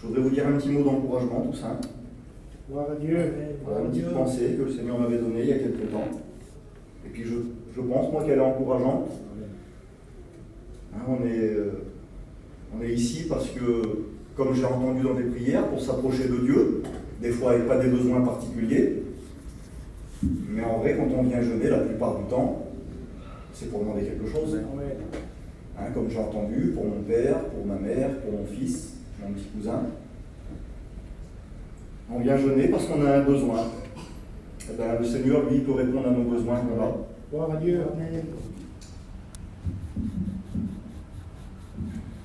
Je voudrais vous dire un petit mot d'encouragement, tout simple. Gloire à Dieu. Voilà, une petite pensée que le Seigneur m'avait donnée il y a quelques temps. Et puis je pense, moi, qu'elle est encourageante. Hein, on est ici parce que, comme j'ai entendu dans des prières, pour s'approcher de Dieu, des fois avec pas des besoins particuliers, mais en vrai, quand on vient jeûner, la plupart du temps, c'est pour demander quelque chose. Hein, comme j'ai entendu, pour mon père, pour ma mère, pour mon fils, mon petit cousin. On vient jeûner parce qu'on a un besoin. Et bien, le Seigneur, lui, peut répondre à nos besoins qu'on a. Gloire à Dieu.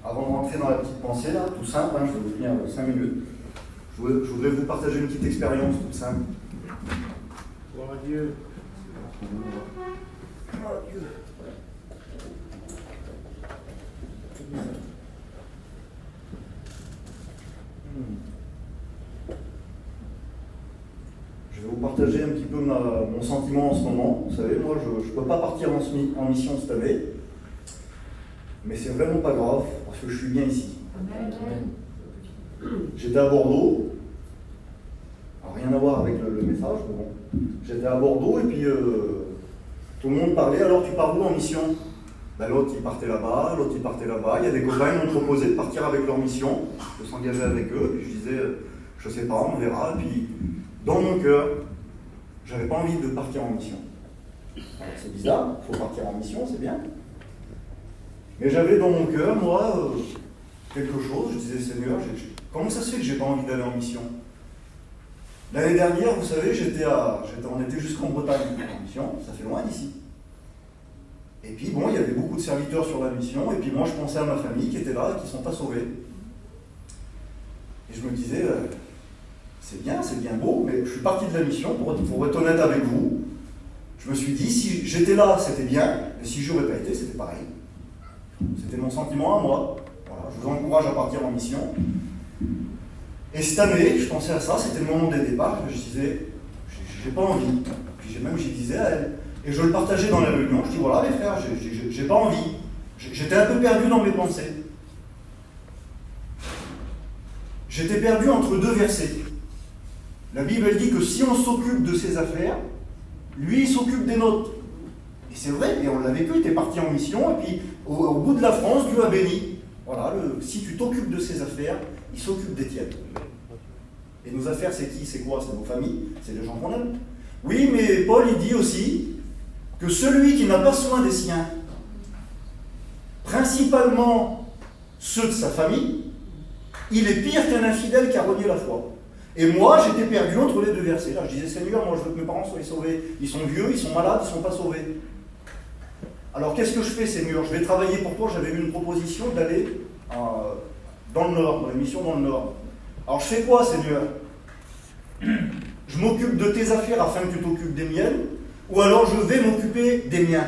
Avant de rentrer dans la petite pensée, là, tout simple, hein, je vais vous tenir 5 minutes. Je voudrais vous partager une petite expérience toute simple. Gloire à Dieu. Gloire à Dieu. Je vais vous partager un petit peu mon sentiment en ce moment. Vous savez, moi, je ne peux pas partir en mission cette année, mais c'est vraiment pas grave, parce que je suis bien ici. J'étais à Bordeaux, alors rien à voir avec le message, mais bon. J'étais à Bordeaux et puis tout le monde parlait, alors tu pars où en mission? Ben, l'autre il partait là-bas, l'autre il partait là-bas. Il y a des copains qui m'ont proposé de partir avec leur mission, de s'engager avec eux. Puis je disais, je sais pas, on verra. Et puis dans mon cœur, j'avais pas envie de partir en mission. Alors c'est bizarre, il faut partir en mission, c'est bien. Mais j'avais dans mon cœur, moi, quelque chose. Je disais, Seigneur, comment ça se fait que j'ai pas envie d'aller en mission? L'année dernière, vous savez, on était jusqu'en Bretagne en mission, ça fait loin d'ici. Et puis bon, il y avait beaucoup de serviteurs sur la mission, et puis moi je pensais à ma famille qui était là et qui ne sont pas sauvés. Et je me disais, c'est bien beau, mais je suis parti de la mission, pour être honnête avec vous. Je me suis dit, si j'étais là, c'était bien, et si je n'aurais pas été, c'était pareil. C'était mon sentiment à moi. Voilà, je vous encourage à partir en mission. Et cette année, je pensais à ça, c'était le moment des départs, je disais, j'ai pas envie. Puis j'y disais à elle. Et je le partageais dans la réunion, je dis voilà les frères, j'ai pas envie. J'étais un peu perdu dans mes pensées. J'étais perdu entre deux versets. La Bible elle dit que si on s'occupe de ses affaires, lui il s'occupe des nôtres. Et c'est vrai, et on l'a vécu, tu es parti en mission, et puis au bout de la France, Dieu a béni. Voilà, si tu t'occupes de ses affaires, il s'occupe des tiennes. Et nos affaires, c'est qui? C'est quoi? C'est nos familles, c'est les gens qu'on aime. Oui, mais Paul il dit aussi que celui qui n'a pas soin des siens, principalement ceux de sa famille, il est pire qu'un infidèle qui a renié la foi. Et moi, j'étais perdu entre les deux versets. Là, je disais, Seigneur, moi je veux que mes parents soient sauvés. Ils sont vieux, ils sont malades, ils ne sont pas sauvés. Alors qu'est-ce que je fais, Seigneur? Je vais travailler pour toi. J'avais eu une proposition d'aller dans le Nord, dans les missions dans le Nord. Alors je fais quoi, Seigneur? Je m'occupe de tes affaires afin que tu t'occupes des miennes, ou alors je vais m'occuper des miens.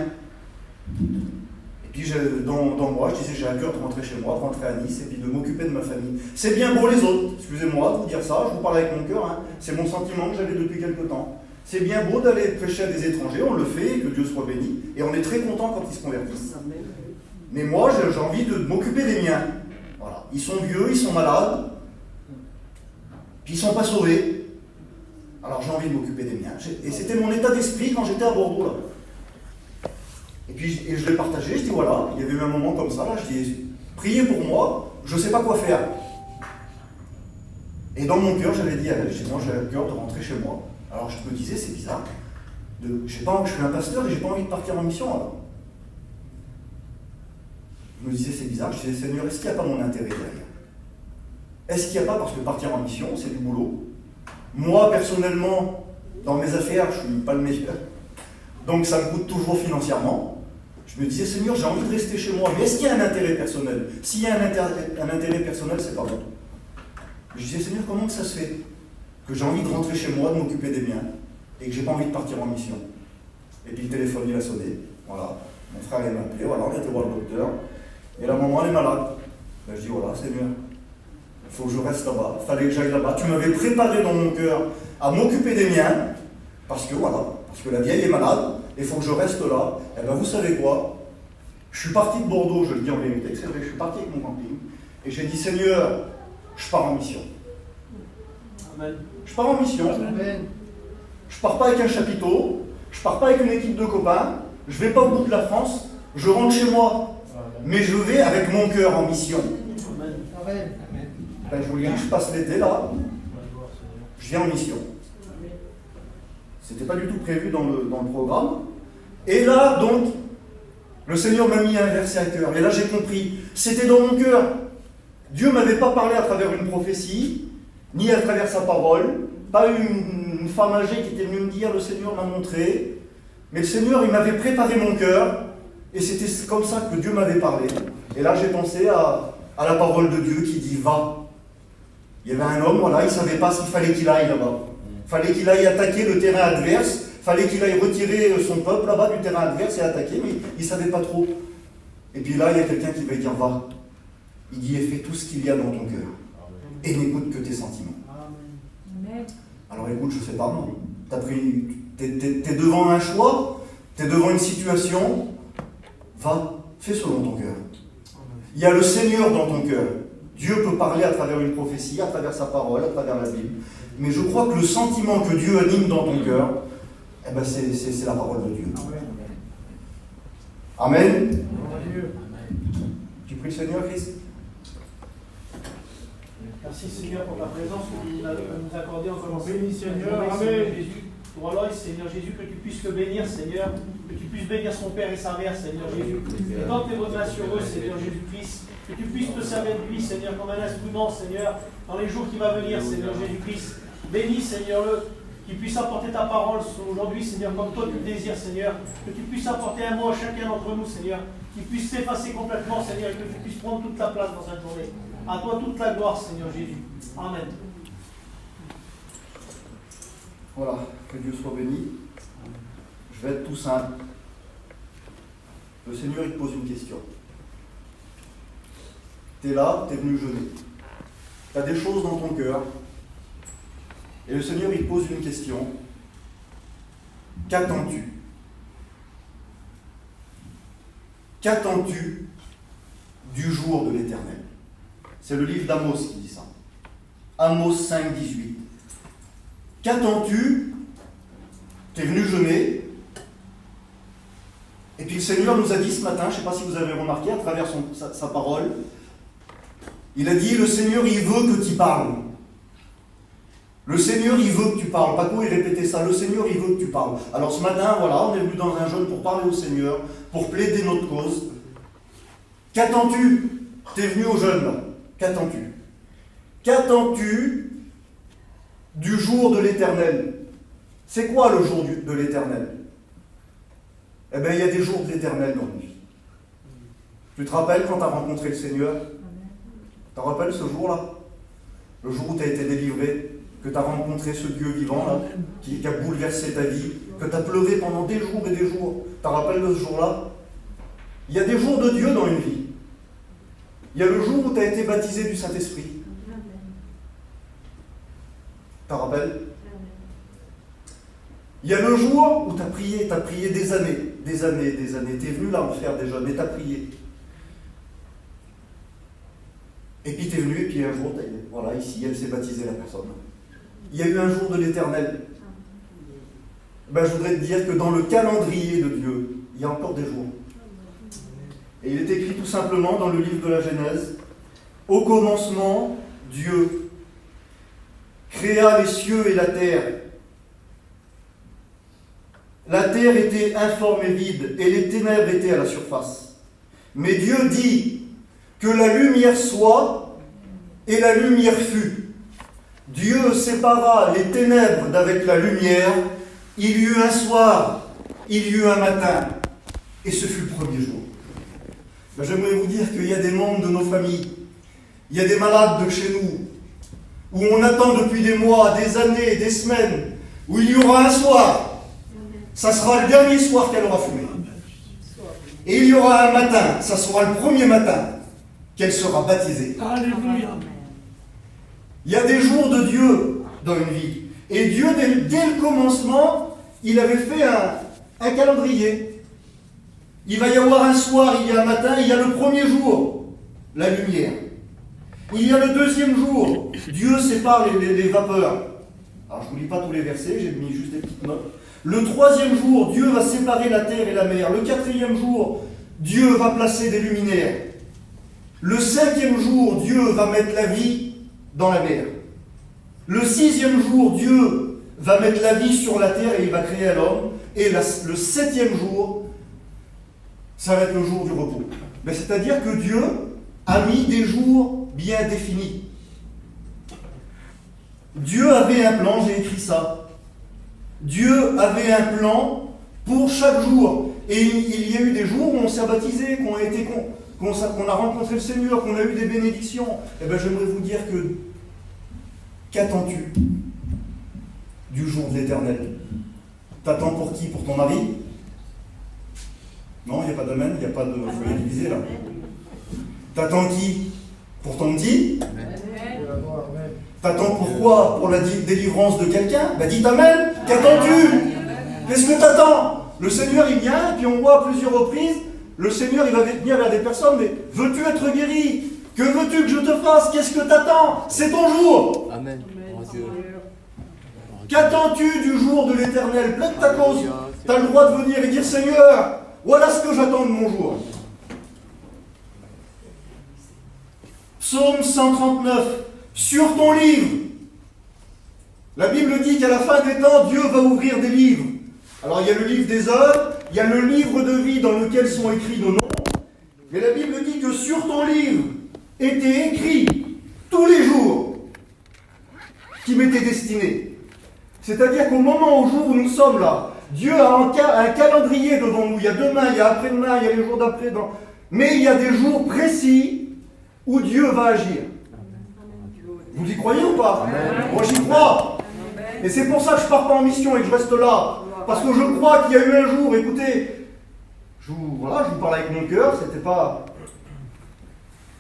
Et puis dans moi, je disais, j'ai à cœur de rentrer chez moi, de rentrer à Nice, et puis de m'occuper de ma famille. C'est bien beau les autres, excusez-moi de vous dire ça, je vous parle avec mon cœur, hein. C'est mon sentiment que j'avais depuis quelque temps. C'est bien beau d'aller prêcher à des étrangers, on le fait, que Dieu soit béni, et on est très content quand ils se convertissent. Mais moi, j'ai envie de m'occuper des miens. Voilà. Ils sont vieux, ils sont malades, puis ils ne sont pas sauvés. Alors j'ai envie de m'occuper des miens. Et c'était mon état d'esprit quand j'étais à Bordeaux, là. Et je l'ai partagé, je dis voilà, il y avait eu un moment comme ça, là, je dis, priez pour moi, je ne sais pas quoi faire. Et dans mon cœur, j'avais dit à elle, moi j'ai le cœur de rentrer chez moi. Alors je me disais, c'est bizarre, je suis un pasteur et j'ai pas envie de partir en mission alors. Je me disais, c'est bizarre, je disais, Seigneur, est-ce qu'il n'y a pas mon intérêt derrière? Est-ce qu'il n'y a pas, parce que partir en mission, c'est du boulot. Moi, personnellement, dans mes affaires, je ne suis pas le meilleur. Donc ça me coûte toujours financièrement. Je me disais, Seigneur, j'ai envie de rester chez moi, mais est-ce qu'il y a un intérêt personnel? S'il y a un intérêt personnel, c'est pas bon. Je disais, Seigneur, comment que ça se fait que j'ai envie de rentrer chez moi, de m'occuper des miens, et que j'ai pas envie de partir en mission? Et puis le téléphone, il a sonné. Voilà. Mon frère, il m'a appelé, voilà, on était voir le docteur. Et la maman, elle est malade. Ben, je dis, voilà, Seigneur, il faut que je reste là-bas, il fallait que j'aille là-bas. Tu m'avais préparé dans mon cœur à m'occuper des miens, parce que la vieille est malade, et il faut que je reste là. Et bien vous savez quoi? Je suis parti de Bordeaux, je le dis en vérité, c'est vrai, je suis parti avec mon camping, Et j'ai dit, Seigneur, je pars en mission. Amen. Je pars en mission. Amen. Je pars pas avec un chapiteau, je pars pas avec une équipe de copains, je vais pas au bout de la France, je rentre chez moi. Mais je vais avec mon cœur en mission. Amen. Amen. Ben, je vous dis, je passe l'été là, je viens en mission. C'était pas du tout prévu dans le programme. Et là, donc, le Seigneur m'a mis un verset à cœur. Et là, j'ai compris. C'était dans mon cœur. Dieu ne m'avait pas parlé à travers une prophétie, ni à travers sa parole. Pas une femme âgée qui était venue me dire, le Seigneur m'a montré. Mais le Seigneur, il m'avait préparé mon cœur. Et c'était comme ça que Dieu m'avait parlé. Et là, j'ai pensé à la parole de Dieu qui dit, va. Il y avait un homme, voilà, il ne savait pas s'il fallait qu'il aille là-bas. Il fallait qu'il aille attaquer le terrain adverse. Il fallait qu'il aille retirer son peuple là-bas du terrain adverse et attaquer, mais il ne savait pas trop. Et puis là, il y a quelqu'un qui va dire, va. Il dit, et fais tout ce qu'il y a dans ton cœur. Et n'écoute que tes sentiments. Amen. Alors écoute, je ne sais pas, moi. T'es devant un choix, t'es devant une situation, va, fais selon ton cœur. Il y a le Seigneur dans ton cœur. Dieu peut parler à travers une prophétie, à travers sa parole, à travers la Bible. Mais je crois que le sentiment que Dieu anime dans ton cœur, eh ben c'est la parole de Dieu. Amen. Tu pries le Seigneur, Christ? Merci Seigneur pour ta présence que tu nous accorder en commençant. Béni Seigneur, Amen. Amen. Jésus, pour Aloïs, Seigneur Jésus, que tu puisses le bénir, Seigneur, que tu puisses bénir son père et sa mère, Seigneur Jésus. Et dans tes grâces sur eux, Seigneur Jésus-Christ, que tu puisses te servir de lui, Seigneur, comme un instrument, Seigneur, dans les jours qui vont venir, Seigneur Jésus-Christ. Bénis, Seigneur, qu'il puisse apporter ta parole aujourd'hui, Seigneur, comme toi tu le désires, Seigneur. Que tu puisses apporter un mot à chacun d'entre nous, Seigneur, qui puisse s'effacer complètement, Seigneur, et que tu puisses prendre toute la place dans cette journée. À toi toute la gloire, Seigneur Jésus. Amen. Voilà, que Dieu soit béni. Je vais être tout simple. Le Seigneur, il te pose une question. Tu es là, tu es venu jeûner. Tu as des choses dans ton cœur. Et le Seigneur, il te pose une question. Qu'attends-tu? Qu'attends-tu du jour de l'Éternel? C'est le livre d'Amos qui dit ça. Amos 5, 18. Qu'attends-tu? Tu es venu jeûner. Et puis le Seigneur nous a dit ce matin, je ne sais pas si vous avez remarqué, à travers sa parole, il a dit, le Seigneur, il veut que tu parles. Le Seigneur, il veut que tu parles. Paco, il répétait ça. Le Seigneur, il veut que tu parles. Alors ce matin, voilà, on est venu dans un jeûne pour parler au Seigneur, pour plaider notre cause. Qu'attends-tu? Tu es venu au jeûne, là. Qu'attends-tu? Qu'attends-tu du jour de l'Éternel? C'est quoi le jour de l'Éternel? Eh bien, il y a des jours de l'Éternel dans nos vies. Tu te rappelles quand tu as rencontré le Seigneur? Tu te rappelles ce jour-là? Le jour où tu as été délivré, que tu as rencontré ce Dieu vivant là, qui a bouleversé ta vie, que tu as pleuré pendant des jours et des jours. Tu te rappelles de ce jour-là? Il y a des jours de Dieu dans une vie. Il y a le jour où tu as été baptisé du Saint-Esprit. Tu te rappelles? Il y a le jour où tu as prié des années, des années, des années. Tu es venu là en faire des jeûnes, et tu as prié. Et puis tu es venu, et puis un jour, voilà, ici, elle s'est baptisée, la personne. Il y a eu un jour de l'Éternel. Ben, je voudrais te dire que dans le calendrier de Dieu, il y a encore des jours. Et il est écrit tout simplement dans le livre de la Genèse, « Au commencement, Dieu créa les cieux et la terre. La terre était informe et vide, et les ténèbres étaient à la surface. Mais Dieu dit que la lumière soit, et la lumière fut. Dieu sépara les ténèbres d'avec la lumière. Il y eut un soir, il y eut un matin, et ce fut le premier jour. » Ben, j'aimerais vous dire qu'il y a des membres de nos familles, il y a des malades de chez nous, où on attend depuis des mois, des années, des semaines, où il y aura un soir. Ça sera le dernier soir qu'elle aura fumé. Et il y aura un matin, ça sera le premier matin, qu'elle sera baptisée. Alléluia. Il y a des jours de Dieu dans une vie. Et Dieu, dès le commencement, il avait fait un calendrier. Il va y avoir un soir, il y a un matin, il y a le premier jour, la lumière. Il y a le deuxième jour. Dieu sépare les vapeurs. Alors je ne vous lis pas tous les versets, j'ai mis juste des petites notes. Le troisième jour, Dieu va séparer la terre et la mer. Le quatrième jour, Dieu va placer des luminaires. Le cinquième jour, Dieu va mettre la vie dans la mer. Le sixième jour, Dieu va mettre la vie sur la terre et il va créer l'homme. Et le septième jour, ça va être le jour du repos. Mais c'est-à-dire que Dieu a mis des jours bien définis. Dieu avait un plan, j'ai écrit ça. Dieu avait un plan pour chaque jour. Et il y a eu des jours où on s'est baptisé, qu'on a rencontré le Seigneur, qu'on a eu des bénédictions. Eh bien, j'aimerais vous dire que qu'attends-tu du jour de l'Éternel? T'attends pour qui? Pour ton mari? Non, il n'y a pas d'amen, il n'y a pas de foyer divisé là. T'attends qui? Pour ton petit? T'attends pourquoi? Pour la délivrance de quelqu'un? Ben dites amen. Qu'attends-tu? Qu'est-ce que t'attends? Le Seigneur il vient, et puis on voit à plusieurs reprises, le Seigneur il va venir vers des personnes, mais veux-tu être guéri? Que veux-tu que je te fasse? Qu'est-ce que t'attends? C'est ton jour. Amen. Qu'attends-tu du jour de l'Éternel? Plaide ta cause. Tu as le droit de venir et dire Seigneur, voilà ce que j'attends de mon jour. Psaume 139. Sur ton livre. La Bible dit qu'à la fin des temps, Dieu va ouvrir des livres. Alors il y a le livre des œuvres, il y a le livre de vie dans lequel sont écrits nos noms. Mais la Bible dit que sur ton livre étaient écrits tous les jours qui m'étaient destinés. C'est-à-dire qu'au moment, au jour où nous sommes là, Dieu a un calendrier devant nous. Il y a demain, il y a après-demain, il y a les jours d'après. Mais il y a des jours précis où Dieu va agir. Vous y croyez ou pas? Moi j'y crois. Et c'est pour ça que je ne pars pas en mission et que je reste là. Parce que je crois qu'il y a eu un jour, écoutez, je vous parle avec mon cœur, c'était pas...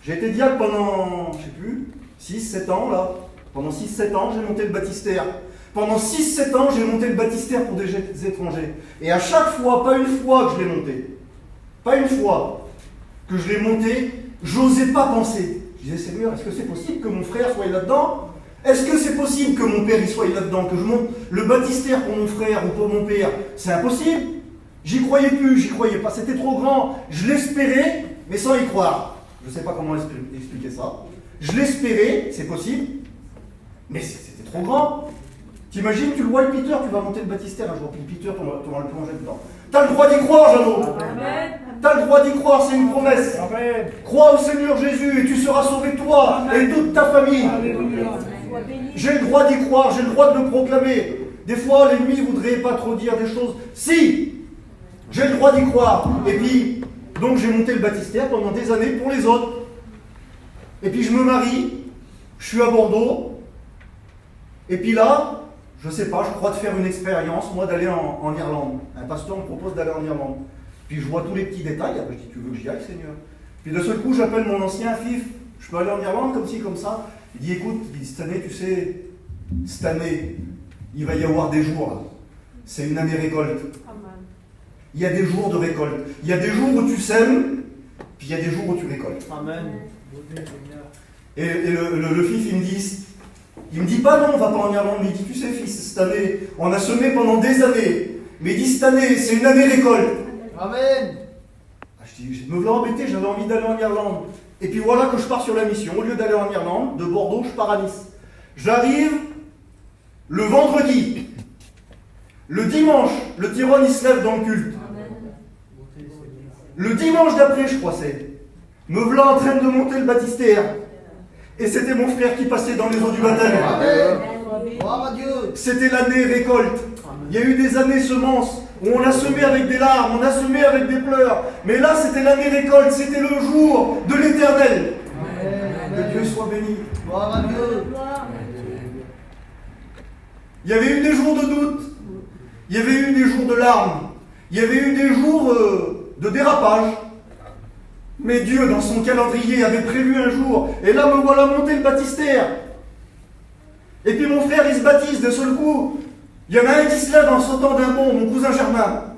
J'ai été diacre pendant, je ne sais plus, 6-7 ans là. Pendant 6-7 ans, j'ai monté le baptistère. Pendant 6-7 ans, j'ai monté le baptistère pour des étrangers. Et à chaque fois, pas une fois que je l'ai monté, pas une fois que je l'ai monté, j'osais pas penser. Je disais, Seigneur, est-ce que c'est possible que mon frère soit là-dedans? Est-ce que c'est possible que mon père y soit là-dedans? Que je monte le baptistère pour mon frère ou pour mon père? C'est impossible. J'y croyais plus, j'y croyais pas. C'était trop grand. Je l'espérais, mais sans y croire. Je ne sais pas comment expliquer ça. Je l'espérais, c'est possible, mais c'était trop grand. T'imagines, tu le vois, le Peter, tu vas monter le baptistère un jour, puis le Peter, tu vas le plonger dedans. T'as le droit d'y croire, Jeannot. T'as le droit d'y croire, c'est une promesse. Amen. Crois au Seigneur Jésus et tu seras sauvé toi et toute ta famille. J'ai le droit d'y croire, j'ai le droit de le proclamer. Des fois, l'ennemi ne voudrait pas trop dire des choses. Si, j'ai le droit d'y croire. Et puis, donc j'ai monté le baptistère pendant des années pour les autres. Et puis je me marie, je suis à Bordeaux. Et puis là, je sais pas, je crois de faire une expérience, moi, d'aller en Irlande. Un pasteur me propose d'aller en Irlande. Puis je vois tous les petits détails, après je dis, tu veux que j'y aille, Seigneur? Puis de seul coup, j'appelle mon ancien fif, je peux aller en Irlande comme ci, comme ça. Il dit, écoute, cette année, tu sais, cette année, il va y avoir des jours, là. C'est une année récolte. Il y a des jours de récolte. Il y a des jours où tu sèmes, puis il y a des jours où tu récoltes. Amen. Et le fif, il me dit pas non, on va pas en Irlande, mais il dit, tu sais fils, cette année, on a semé pendant des années, mais il dit cette année, c'est une année récolte. Amen. Je me voulais embêter, j'avais envie d'aller en Irlande. Et puis voilà que je pars sur la mission. Au lieu d'aller en Irlande, de Bordeaux, je pars à Nice. J'arrive le vendredi. Le dimanche, le Tyrone, il se lève dans le culte. Le dimanche d'après, je crois c'est. Me voilà en train de monter le baptistère. Et c'était mon frère qui passait dans les eaux du baptême. Amen. Gloire à Dieu. C'était l'année récolte. Il y a eu des années semences où on a semé avec des larmes, on a semé avec des pleurs. Mais là, c'était l'année récolte, c'était le jour de l'Éternel. Que Dieu soit béni. Gloire à Dieu. Il y avait eu des jours de doute. Il y avait eu des jours de larmes. Il y avait eu des jours de dérapage. Mais Dieu, dans son calendrier, avait prévu un jour. Et là, me voilà monter le baptistère. Et puis mon frère, il se baptise d'un seul coup. Il y en a un qui se lève en sautant d'un bond, mon cousin Germain.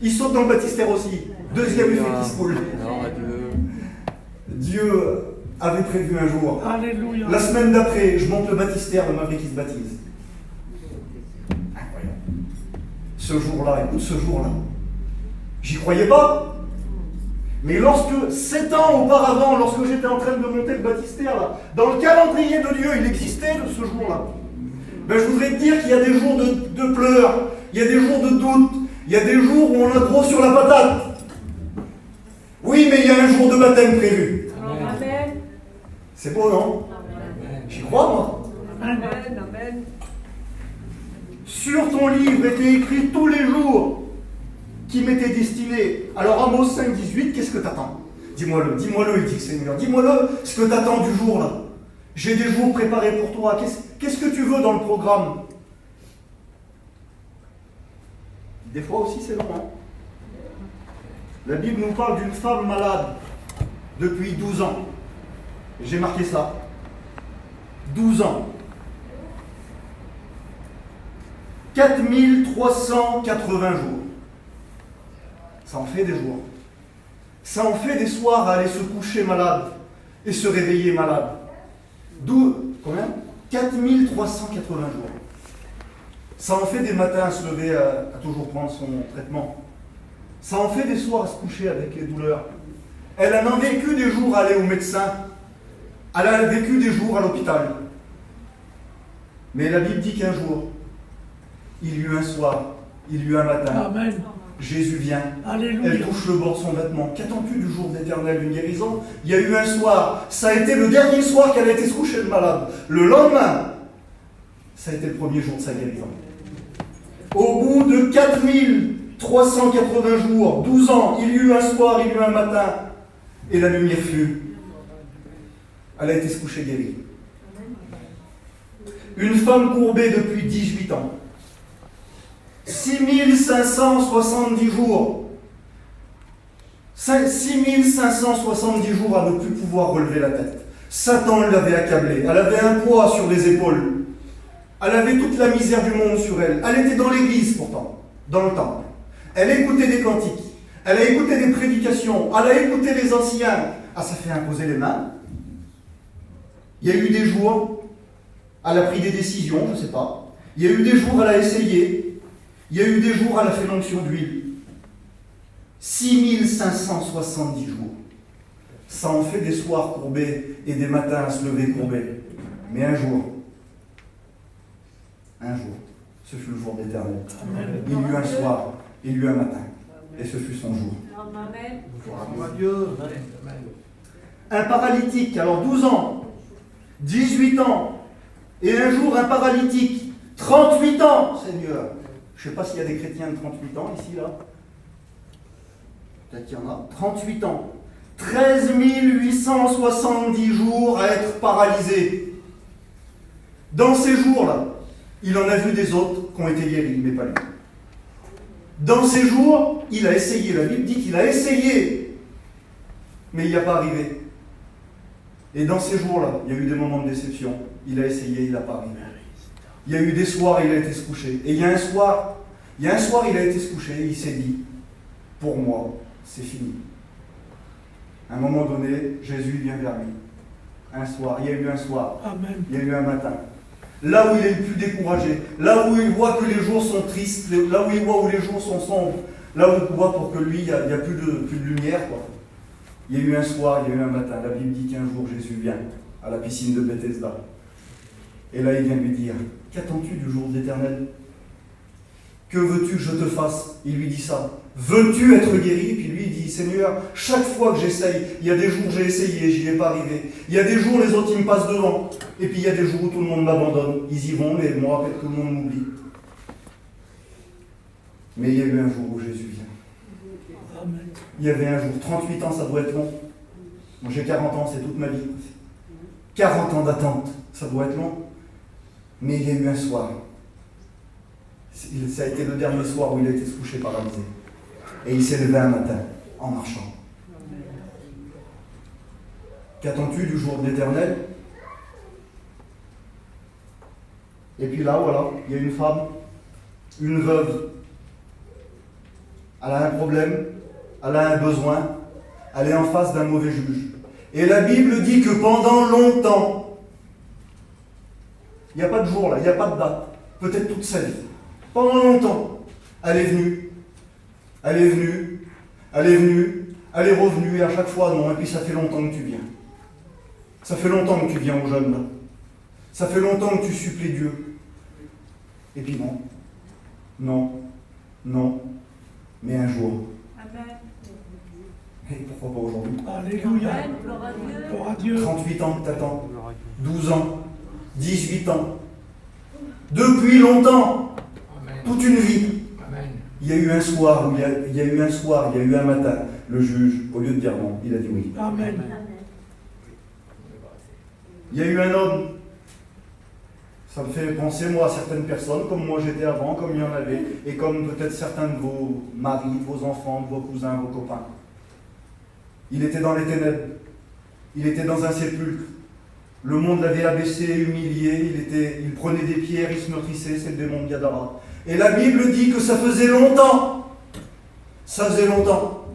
Il saute dans le baptistère aussi. Deuxième effet qui se coule. Dieu avait prévu un jour. Alléluia. La semaine d'après, je monte le baptistère, le maverick qui se baptise. Incroyable. Ce jour-là, écoute, ce jour-là, j'y croyais pas. Mais lorsque, 7 ans auparavant, lorsque j'étais en train de monter le baptistère, là, dans le calendrier de Dieu, il existait de ce jour-là. Ben, je voudrais te dire qu'il y a des jours de pleurs, il y a des jours de doute, il y a des jours où on a trop sur la patate. Oui, mais il y a un jour de baptême prévu. Amen. C'est beau, non? J'y crois, moi. Amen. Amen. Sur ton livre étaient écrits tous les jours qui m'étaient destinés. Alors Amos 5, 18, qu'est-ce que t'attends? Dis-moi-le, il dit Seigneur, dis-moi-le ce que t'attends du jour là. J'ai des jours préparés pour toi. Qu'est-ce que tu veux dans le programme? Des fois aussi c'est long. Hein? La Bible nous parle d'une femme malade depuis 12 ans. J'ai marqué ça. 12 ans. 4380 jours. Ça en fait des jours. Ça en fait des soirs à aller se coucher malade et se réveiller malade. D'où, combien? 4380 jours. Ça en fait des matins à se lever à toujours prendre son traitement. Ça en fait des soirs à se coucher avec les douleurs. Elle en a vécu des jours à aller au médecin. Elle a vécu des jours à l'hôpital. Mais la Bible dit qu'un jour, il y eut un soir, il y eut un matin. Amen. Jésus vient. Alléluia. Elle touche le bord de son vêtement. Qu'attends-tu du jour d'Éternel, une guérison? Il y a eu un soir. Ça a été le dernier soir qu'elle a été se coucher de malade. Le lendemain, ça a été le premier jour de sa guérison. Au bout de 4380 jours, 12 ans, il y eut un soir, il y eut un matin, et la lumière fut. Elle a été se coucher guérie. Une femme courbée depuis 18 ans. 6570 jours. 6570 jours à ne plus pouvoir relever la tête. Satan l'avait accablée. Elle avait un poids sur les épaules. Elle avait toute la misère du monde sur elle. Elle était dans l'église pourtant, dans le temple. Elle écoutait des cantiques. Elle a écouté des prédications. Elle a écouté les anciens. Ah, ça fait imposer les mains. Il y a eu des jours, elle a pris des décisions, je ne sais pas. Il y a eu des jours, elle a essayé. Il y a eu des jours, elle a fait l'onction d'huile. 6570 jours. Ça en fait des soirs courbés et des matins à se lever courbés. Mais un jour, ce fut le jour d'Éternel. Il y eut un soir, il y eut un matin. Et ce fut son jour. Amen. Gloire à Dieu. Un paralytique, alors 12 ans, 18 ans, et un jour un paralytique, 38 ans, Seigneur. Je ne sais pas s'il y a des chrétiens de 38 ans ici, là. Peut-être qu'il y en a. 38 ans. 13 870 jours à être paralysé. Dans ces jours-là, il en a vu des autres qui ont été guéris, mais pas lui. Dans ces jours, il a essayé. La Bible dit qu'il a essayé, mais il n'y a pas arrivé. Et dans ces jours-là, il y a eu des moments de déception. Il a essayé, il n'a pas arrivé. Il y a eu des soirs, il a été se coucher. Et il y a un soir, il a été se coucher et il s'est dit, pour moi, c'est fini. À un moment donné, Jésus vient vers lui. Un soir, il y a eu un soir. Amen. Il y a eu un matin. Là où il est le plus découragé, là où il voit que les jours sont tristes, là où il voit où les jours sont sombres, là où il voit pour que lui, il n'y a plus de lumière, quoi. Il y a eu un soir, il y a eu un matin. La Bible dit qu'un jour, Jésus vient à la piscine de Bethesda. Et là, il vient lui dire, qu'attends-tu du jour de l'Éternel? Que veux-tu que je te fasse? Il lui dit ça. Veux-tu être guéri? Puis lui, il dit, Seigneur, chaque fois que j'essaye, il y a des jours où j'ai essayé, j'y ai pas arrivé. Il y a des jours, les autres, ils me passent devant. Et puis il y a des jours où tout le monde m'abandonne. Ils y vont, mais moi, tout le monde m'oublie. Mais il y a eu un jour où Jésus vient. Amen. Il y avait un jour, 38 ans, ça doit être long. Moi, j'ai 40 ans, c'est toute ma vie. 40 ans d'attente, ça doit être long. Mais il y a eu un soir. Ça a été le dernier soir où il a été se coucher paralysé. Et il s'est levé un matin, en marchant. Qu'attends-tu du jour de l'Éternel? Et puis là, voilà, il y a une femme, une veuve. Elle a un problème, elle a un besoin, elle est en face d'un mauvais juge. Et la Bible dit que pendant longtemps, il n'y a pas de jour là, il n'y a pas de date, peut-être toute sa vie, pendant longtemps, elle est venue, elle est venue, elle est venue, elle est revenue, et à chaque fois non, et puis ça fait longtemps que tu viens. Ça fait longtemps que tu viens aux jeunes là. Ça fait longtemps que tu supplies Dieu. Et puis non, non, non, mais un jour. Amen. Et pourquoi pas aujourd'hui? Alléluia. Amen. Gloire à Dieu. Gloire à Dieu. 38 ans que t'attends, 12 ans, 18 ans. Depuis longtemps, toute une vie. Il y a eu un soir, il y a eu un matin, le juge, au lieu de dire non, il a dit oui. Amen. Il y a eu un homme. Ça me fait penser, moi, à certaines personnes, comme moi j'étais avant, comme il y en avait, et comme peut-être certains de vos maris, de vos enfants, de vos cousins, vos copains. Il était dans les ténèbres. Il était dans un sépulcre. Le monde l'avait abaissé, humilié. Il prenait des pierres, il se meurtrissait, c'est le démon de Gadara. Et la Bible dit que ça faisait longtemps. Ça faisait longtemps.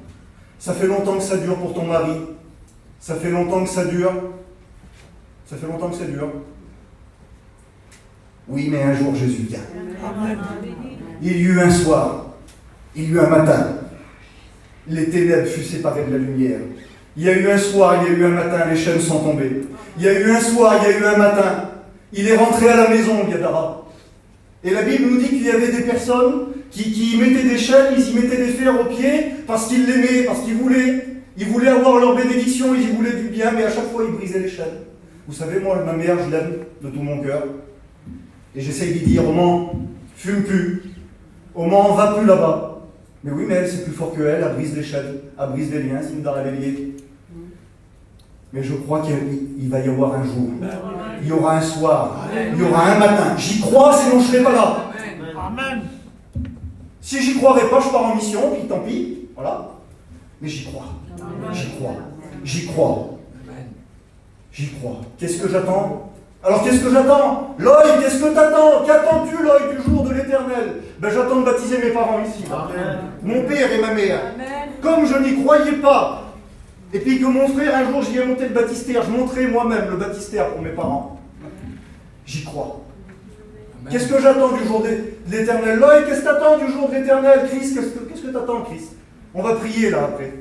Ça fait longtemps que ça dure pour ton mari. Ça fait longtemps que ça dure. Ça fait longtemps que ça dure. Oui, mais un jour Jésus vient. Amen. Il y eut un soir. Il y eut un matin. Les ténèbres furent séparées de la lumière. Il y a eu un soir, il y a eu un matin, les chaînes sont tombées. Il y a eu un soir, il y a eu un matin. Il est rentré à la maison, Gadara. Et la Bible nous dit qu'il y avait des personnes qui y mettaient des chaînes, ils y mettaient des fers aux pieds parce qu'ils l'aimaient, parce qu'ils voulaient avoir leur bénédiction, ils y voulaient du bien, mais à chaque fois ils brisaient les chaînes. Vous savez, moi, ma mère, je l'aime de tout mon cœur. Et j'essaye d'y dire, Oman, fume plus. Oman, va plus là-bas. Mais oui, mais elle, c'est plus fort que elle brise les chaînes, elle brise les liens, c'est une liée. Mais je crois qu'il va y avoir un jour. Il y aura un soir. Il y aura un matin. J'y crois, sinon je ne serai pas là. Amen. Si j'y croirais pas, je pars en mission, puis tant pis. Voilà. Mais j'y crois. J'y crois. J'y crois. J'y crois. Qu'est-ce que j'attends? Alors qu'est-ce que j'attends? L'œil, qu'est-ce que t'attends? Qu'attends-tu, l'œil du jour de l'éternel? Ben j'attends de baptiser mes parents ici. Mon père et ma mère. Amen. Comme je n'y croyais pas, et puis que mon frère, un jour, j'y ai monté le baptistère, je montrais moi-même le baptistère pour mes parents. J'y crois. Qu'est-ce que j'attends du jour de l'éternel? L'œil, qu'est-ce que t'attends du jour de l'éternel? Christ, qu'est-ce que t'attends, Christ? On va prier là après.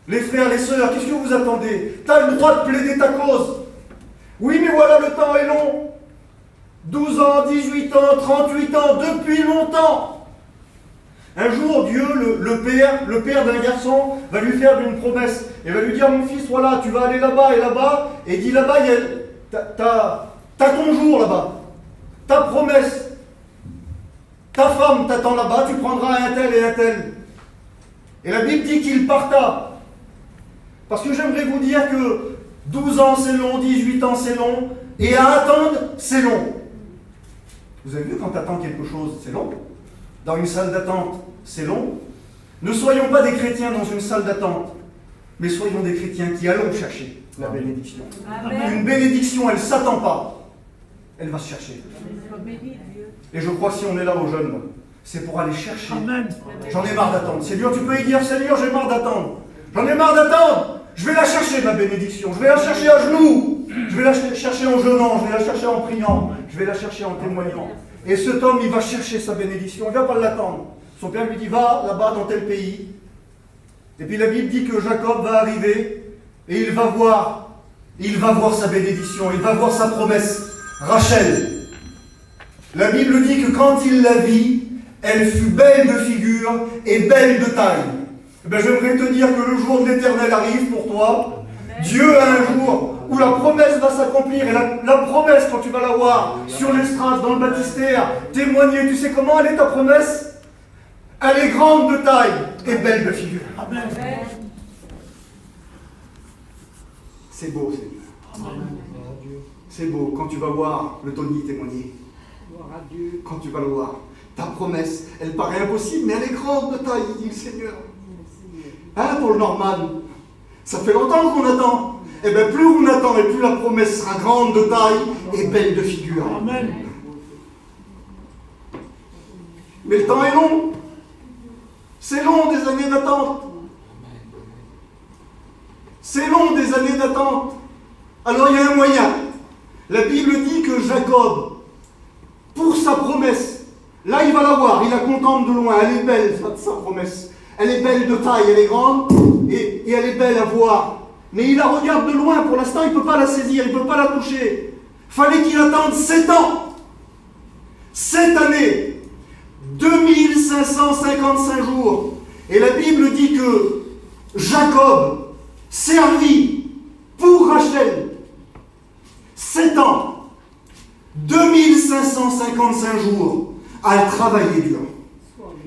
Les frères, les sœurs, qu'est-ce que vous attendez? T'as le droit de plaider ta cause. Oui, mais voilà, le temps est long. 12 ans, 18 ans, 38 ans, depuis longtemps. Un jour, Dieu, le père d'un garçon, va lui faire une promesse. Et va lui dire, mon fils, voilà, tu vas aller là-bas et là-bas. Et il dit, là-bas, t'as ton jour là-bas. Ta promesse. Ta femme t'attend là-bas, tu prendras un tel et un tel. Et la Bible dit qu'il parta. Parce que j'aimerais vous dire que 12 ans c'est long, 18 ans c'est long, et à attendre c'est long. Vous avez vu quand tu attends quelque chose, c'est long. Dans une salle d'attente, c'est long. Ne soyons pas des chrétiens dans une salle d'attente, mais soyons des chrétiens qui allons chercher la bénédiction. Amen. Une bénédiction, elle ne s'attend pas, elle va se chercher. Sois béni, Dieu. Et je crois que si on est là aux jeunes, c'est pour aller chercher. Amen. J'en ai marre d'attendre. Seigneur, tu peux y dire, Seigneur, j'ai marre d'attendre. J'en ai marre d'attendre. Je vais la chercher, ma bénédiction. Je vais la chercher à genoux. Je vais la chercher en jeûnant. Je vais la chercher en priant. Je vais la chercher en témoignant. Et cet homme, il va chercher sa bénédiction. Il ne va pas l'attendre. Son père lui dit, va là-bas dans tel pays. Et puis la Bible dit que Jacob va arriver et il va voir sa bénédiction. Il va voir sa promesse. Rachel. La Bible dit que quand il la vit, elle fut belle de figure et belle de taille. Eh bien, j'aimerais te dire que le jour de l'éternel arrive pour toi. Amen. Dieu a un jour où la promesse va s'accomplir. Et la promesse, quand tu vas la voir sur l'estrade, dans le baptistère, témoigner, tu sais comment elle est ta promesse? Elle est grande de taille et belle de figure. Amen. Amen. C'est beau, c'est beau quand tu vas voir le Tony témoigner. Quand tu vas le voir. Ta promesse, elle paraît impossible, mais elle est grande de taille, dit le Seigneur. Hein, pour le Norman, ça fait longtemps qu'on attend. Et bien, plus on attend, et plus la promesse sera grande de taille et belle de figure. Amen. Mais le temps est long. C'est long, des années d'attente. C'est long des années d'attente. Alors il y a un moyen. La Bible dit que Jacob, pour sa promesse, là il va la voir, il la contemple de loin, elle est belle, sa promesse. Elle est belle de taille, elle est grande et elle est belle à voir. Mais il la regarde de loin, pour l'instant il ne peut pas la saisir, il ne peut pas la toucher. Fallait qu'il attende 7 ans. 7 années. 2555 jours. Et la Bible dit que Jacob servit pour Rachel 7 ans, 2555 jours à travailler dur.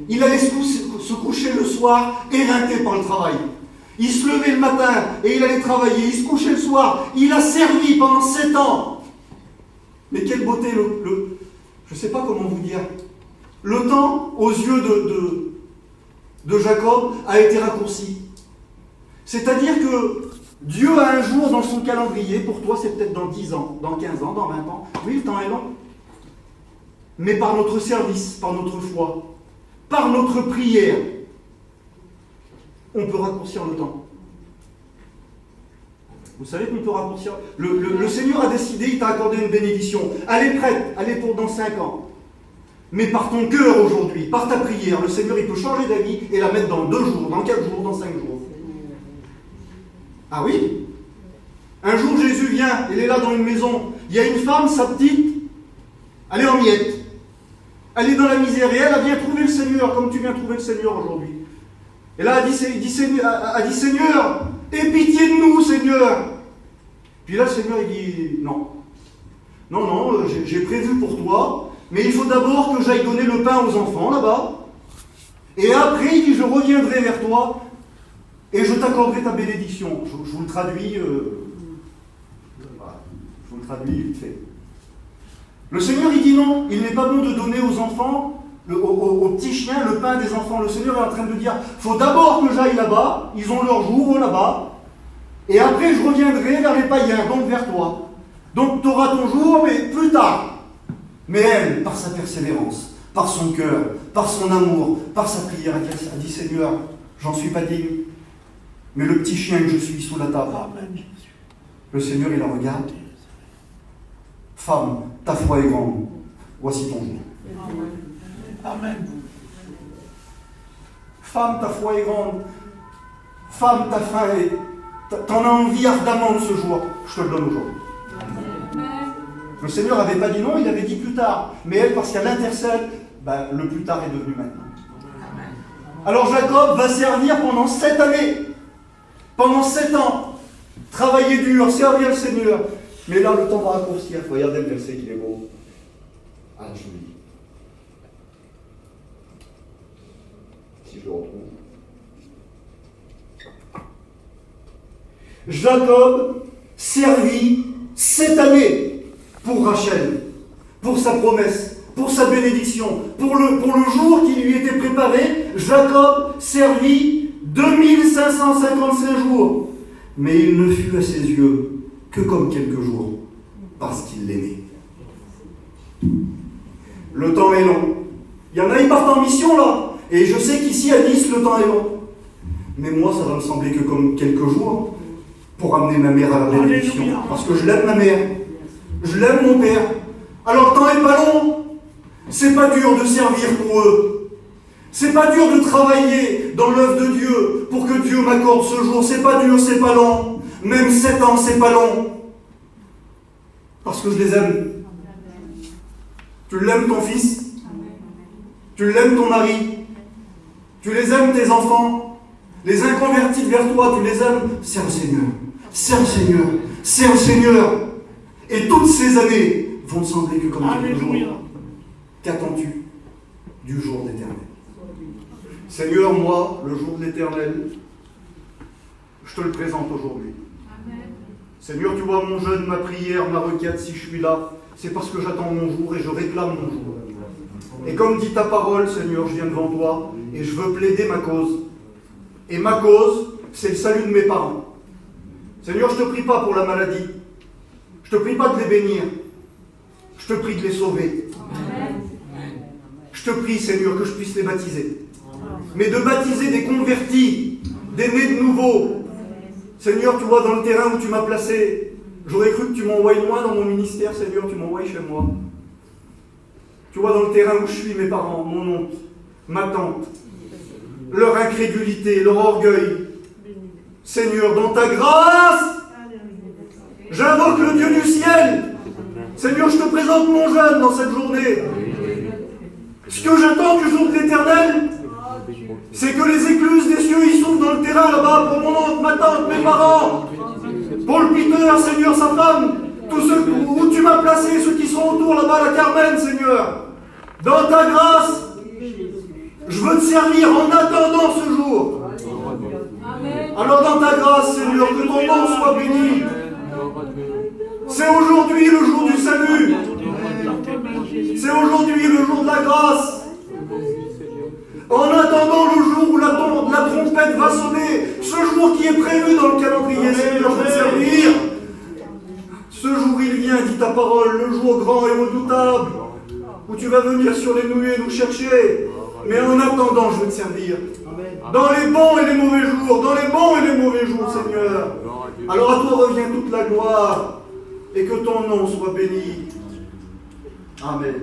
Il allait se coucher le soir éreinté par le travail. Il se levait le matin et il allait travailler. Il se couchait le soir. Il a servi pendant 7 ans. Mais quelle beauté, je ne sais pas comment vous dire. Le temps, aux yeux de Jacob, a été raccourci. C'est-à-dire que Dieu a un jour dans son calendrier, pour toi c'est peut-être dans 10 ans, dans 15 ans, dans 20 ans. Oui, le temps est long. Mais par notre service, par notre foi, par notre prière, on peut raccourcir le temps. Vous savez qu'on peut raccourcir. Le Seigneur a décidé, il t'a accordé une bénédiction. Elle est prête, elle est pour dans 5 ans. Mais par ton cœur aujourd'hui, par ta prière, le Seigneur il peut changer d'avis et la mettre dans 2 jours, dans 4 jours, dans 5 jours. Ah oui? Un jour Jésus vient, il est là dans une maison. Il y a une femme, sa petite, elle est en miettes. Elle est dans la misère et elle vient trouver le Seigneur, comme tu viens trouver le Seigneur aujourd'hui. Et là, elle dit Seigneur, aie pitié de nous, Seigneur. Puis là, le Seigneur, il dit non. Non, j'ai prévu pour toi, mais il faut d'abord que j'aille donner le pain aux enfants là-bas. Et après, il dit je reviendrai vers toi et je t'accorderai ta bénédiction. Je vous le traduis. Je vous le traduis vite fait. Le Seigneur, il dit non, il n'est pas bon de donner aux enfants, aux petits chiens, le pain des enfants. Le Seigneur est en train de dire, il faut d'abord que j'aille là-bas, ils ont leur jour là-bas, et après je reviendrai vers les païens, donc vers toi. Donc tu auras ton jour, mais plus tard. Mais elle, par sa persévérance, par son cœur, par son amour, par sa prière, a dit, Seigneur, j'en suis pas digne, mais le petit chien que je suis sous la table. Le Seigneur, il la regarde. Femme, ta foi est grande. Voici ton jour. Amen. Femme, ta foi est grande. Femme, ta faim est... T'en as envie ardemment de ce jour. Je te le donne aujourd'hui. Le Seigneur n'avait pas dit non, il avait dit plus tard. Mais elle, parce qu'elle intercède, le plus tard est devenu maintenant. Alors Jacob va servir pendant 7 années. Pendant 7 ans. Travailler dur, servir le Seigneur. Mais là, le temps va raccourcir. Regardez le verset, il est beau. Ah, je vous dis. Si je le retrouve. Jacob servit 7 années pour Rachel, pour sa promesse, pour sa bénédiction, pour le jour qui lui était préparé. Jacob servit 2555 jours. Mais il ne fut à ses yeux que comme quelques jours, parce qu'il l'aimait. Le temps est long. Il y en a, ils partent en mission là. Et je sais qu'ici à Nice, le temps est long. Mais moi, ça va me sembler que comme quelques jours pour amener ma mère à la bénédiction. Parce que je l'aime ma mère. Je l'aime mon père. Alors le temps n'est pas long. C'est pas dur de servir pour eux. C'est pas dur de travailler dans l'œuvre de Dieu pour que Dieu m'accorde ce jour. C'est pas dur, c'est pas long. Même 7 ans, c'est pas long. Parce que je les aime. Tu l'aimes ton fils. Tu l'aimes ton mari. Tu les aimes tes enfants. Les inconvertis vers toi, tu les aimes. Sers le Seigneur. Sers le Seigneur. Sers le Seigneur. Et toutes ces années vont te sembler que comme quelques jours. Qu'attends-tu du jour d'éternel? Seigneur, moi, le jour de l'éternel, je te le présente aujourd'hui. Seigneur, tu vois mon jeûne, ma prière, ma requête, si je suis là, c'est parce que j'attends mon jour et je réclame mon jour. Et comme dit ta parole, Seigneur, je viens devant toi et je veux plaider ma cause. Et ma cause, c'est le salut de mes parents. Seigneur, je ne te prie pas pour la maladie. Je ne te prie pas de les bénir. Je te prie de les sauver. Je te prie, Seigneur, que je puisse les baptiser. Mais de baptiser des convertis, des nés de nouveau. Seigneur, tu vois, dans le terrain où tu m'as placé, j'aurais cru que tu m'envoies loin dans mon ministère, Seigneur, tu m'envoies chez moi. Tu vois, dans le terrain où je suis, mes parents, mon oncle, ma tante, leur incrédulité, leur orgueil. Seigneur, dans ta grâce, j'invoque le Dieu du ciel. Seigneur, je te présente mon jeune dans cette journée. Ce que j'attends du jour de l'Éternel, c'est que les écluses des cieux y s'ouvrent dans le terrain là-bas pour mon oncle, ma tante, mes parents, Paul Peter, Seigneur, sa femme, tous ceux où tu m'as placé, ceux qui sont autour là-bas, la Carmen, Seigneur. Dans ta grâce, je veux te servir en attendant ce jour. Alors dans ta grâce, Seigneur, que ton nom soit béni. C'est aujourd'hui le jour du salut. C'est aujourd'hui le jour de la grâce. En attendant le jour où la trompette va sonner, ce jour qui est prévu dans le calendrier, Seigneur, je veux te servir. Ce jour il vient, dit ta parole, le jour grand et redoutable, où tu vas venir sur les nuées nous chercher. Mais en attendant, je veux te servir. Dans les bons et les mauvais jours, dans les bons et les mauvais jours, Seigneur. Alors à toi revient toute la gloire, et que ton nom soit béni. Amen.